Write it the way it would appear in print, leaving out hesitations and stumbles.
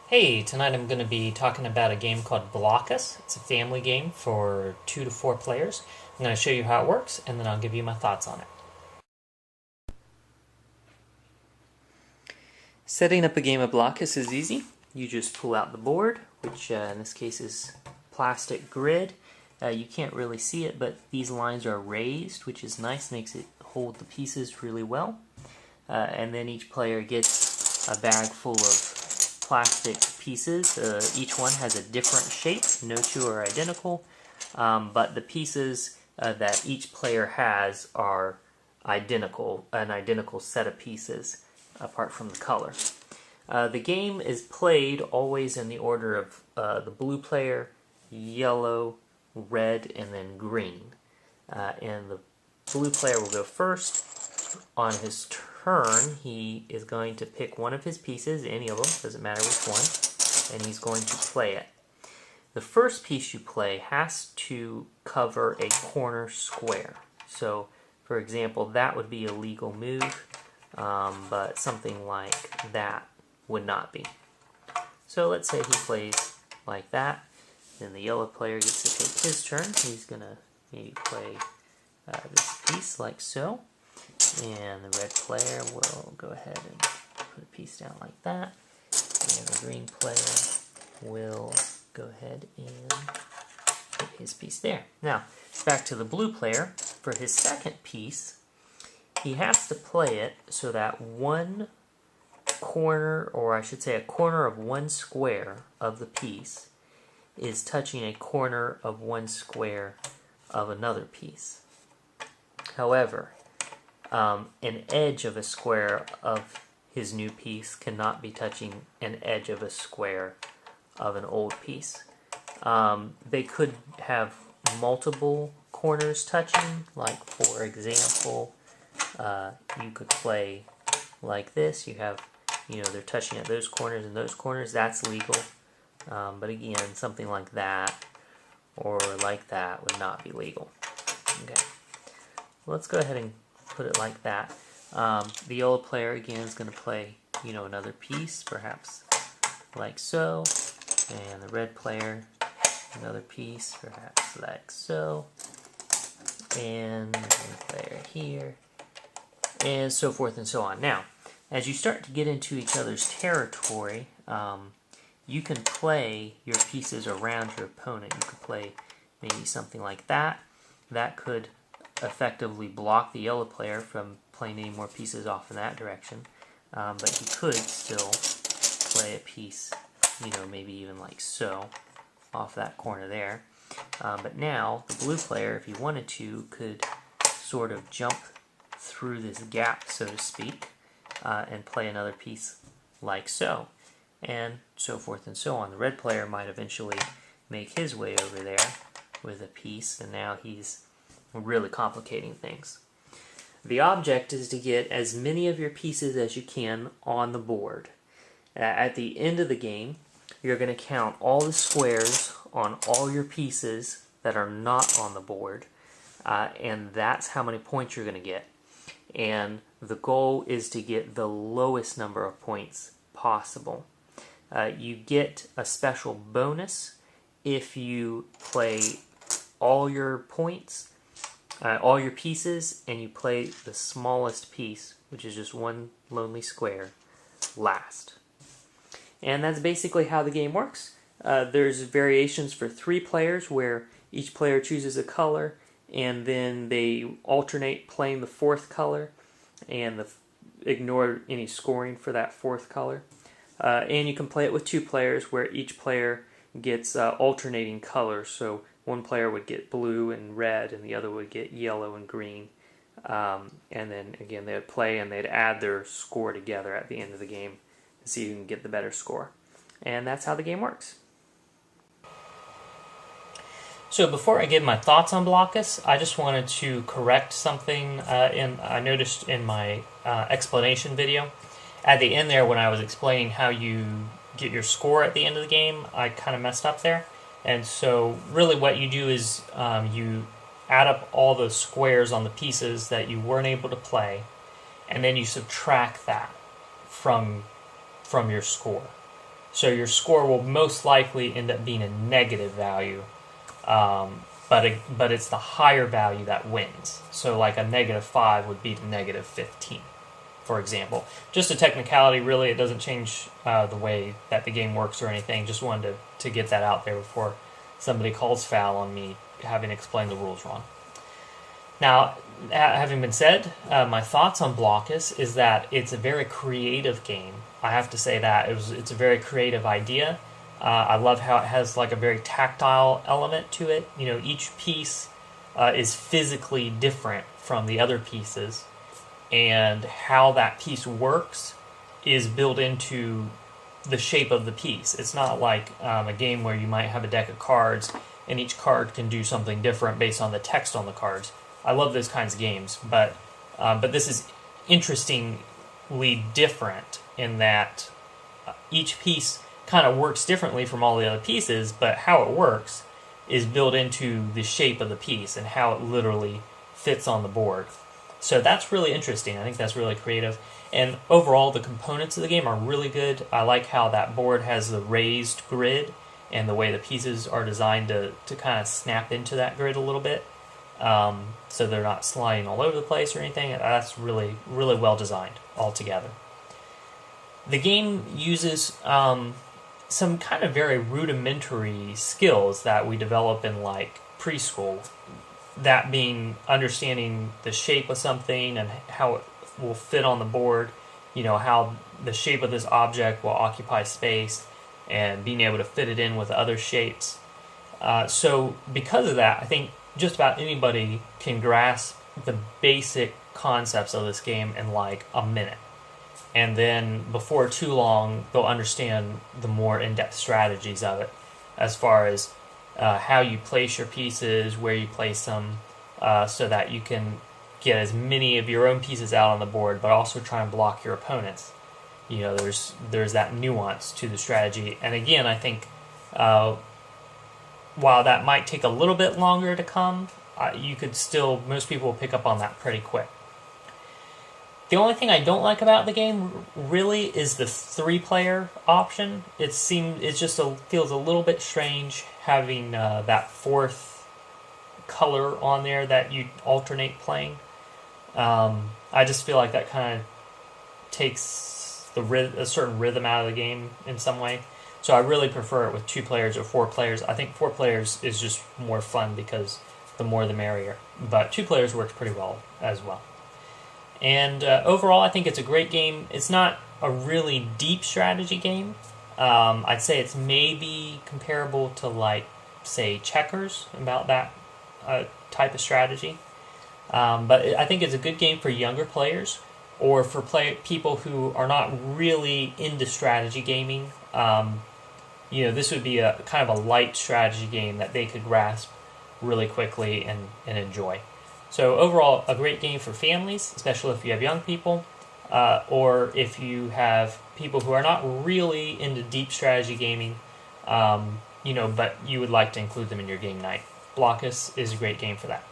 Hey, tonight I'm going to be talking about a game called Blokus. It's a family game for 2 to 4 players. I'm going to show you how it works, and then I'll give you my thoughts on it. Setting up a game of Blokus is easy. You just pull out the board, which in this case is plastic grid. You can't really see it, but these lines are raised, which is nice, makes it hold the pieces really well. And then each player gets a bag full of plastic pieces. Each one has a different shape. No two are identical, but the pieces that each player has are identical, an identical set of pieces apart from the color. The game is played always in the order of the blue player, yellow, red, and then green. And the blue player will go first. On his turn, he is going to pick one of his pieces, any of them, doesn't matter which one, and he's going to play it. The first piece you play has to cover a corner square. So, for example, that would be a legal move, but something like that would not be. So let's say he plays like that. Then the yellow player gets to take his turn. He's going to maybe play this piece like so. And the red player will go ahead and put a piece down like that. And the green player will go ahead and put his piece there. Now, back to the blue player. For his second piece, he has to play it so that one corner, or I should say a corner of one square of the piece, is touching a corner of one square of another piece. However, an edge of a square of his new piece cannot be touching an edge of a square of an old piece. They could have multiple corners touching, like for example, you could play like this. You have, they're touching at those corners and those corners. That's legal. But again, something like that or like that would not be legal. Okay, let's go ahead and put it like that. The yellow player again is going to play, another piece, perhaps like so, and the red player another piece, perhaps like so, and the green player here, and so forth and so on. Now, as you start to get into each other's territory, you can play your pieces around your opponent. You could play maybe something like that. That could effectively block the yellow player from playing any more pieces off in that direction. But he could still play a piece, maybe even like so, off that corner there. But now, the blue player, if he wanted to, could sort of jump through this gap, so to speak, and play another piece like so, and so forth and so on. The red player might eventually make his way over there with a piece, and now he's really complicating things. The object is to get as many of your pieces as you can on the board. At the end of the game, you're going to count all the squares on all your pieces that are not on the board, and that's how many points you're going to get. And the goal is to get the lowest number of points possible. You get a special bonus if you play all your points, all your pieces, and you play the smallest piece, which is just one lonely square, last. And that's basically how the game works. There's variations for 3 players where each player chooses a color and then they alternate playing the 4th color and ignore any scoring for that 4th color. And you can play it with 2 players where each player gets alternating colors. So one player would get blue and red and the other would get yellow and green. And then again they would play and they'd add their score together at the end of the game to see who can get the better score. And that's how the game works. So before I give my thoughts on Blokus, I just wanted to correct something I noticed in my explanation video. At the end there, when I was explaining how you get your score at the end of the game, I kind of messed up there. And so really what you do is you add up all the squares on the pieces that you weren't able to play, and then you subtract that from your score. So your score will most likely end up being a negative value, but it's the higher value that wins. So like a -5 would beat a -15, for example. Just a technicality, really. It doesn't change the way that the game works or anything. Just wanted to get that out there before somebody calls foul on me having explained the rules wrong. Now, having been said, my thoughts on Blokus is that it's a very creative game. I have to say that. It's a very creative idea. I love how it has like a very tactile element to it. You know, each piece is physically different from the other pieces, and how that piece works is built into the shape of the piece. It's not like a game where you might have a deck of cards and each card can do something different based on the text on the cards. I love those kinds of games, but this is interestingly different in that each piece kind of works differently from all the other pieces, but how it works is built into the shape of the piece and how it literally fits on the board. So that's really interesting. I think that's really creative. And overall, the components of the game are really good. I like how that board has the raised grid and the way the pieces are designed to kind of snap into that grid a little bit. So they're not sliding all over the place or anything. That's really, really well designed altogether. The game uses some kind of very rudimentary skills that we develop in like preschool. That being understanding the shape of something and how it will fit on the board, you know, how the shape of this object will occupy space and being able to fit it in with other shapes. So because of that, I think just about anybody can grasp the basic concepts of this game in like a minute. And then before too long, they'll understand the more in-depth strategies of it, as far as how you place your pieces, where you place them, so that you can get as many of your own pieces out on the board, but also try and block your opponents. You know, there's that nuance to the strategy. And again, I think while that might take a little bit longer to come, you could still, most people will pick up on that pretty quick. The only thing I don't like about the game really is the 3-player option. It just feels a little bit strange having that 4th color on there that you alternate playing. I just feel like that kind of takes a certain rhythm out of the game in some way. So I really prefer it with 2 players or 4 players. I think 4 players is just more fun because the more the merrier. But 2 players works pretty well as well. And overall, I think it's a great game. It's not a really deep strategy game. I'd say it's maybe comparable to, like, say, checkers, about that type of strategy. But I think it's a good game for younger players, or for people who are not really into strategy gaming. You know, this would be a kind of a light strategy game that they could grasp really quickly and enjoy. So overall, a great game for families, especially if you have young people, or if you have people who are not really into deep strategy gaming, you know, but you would like to include them in your game night. Blokus is a great game for that.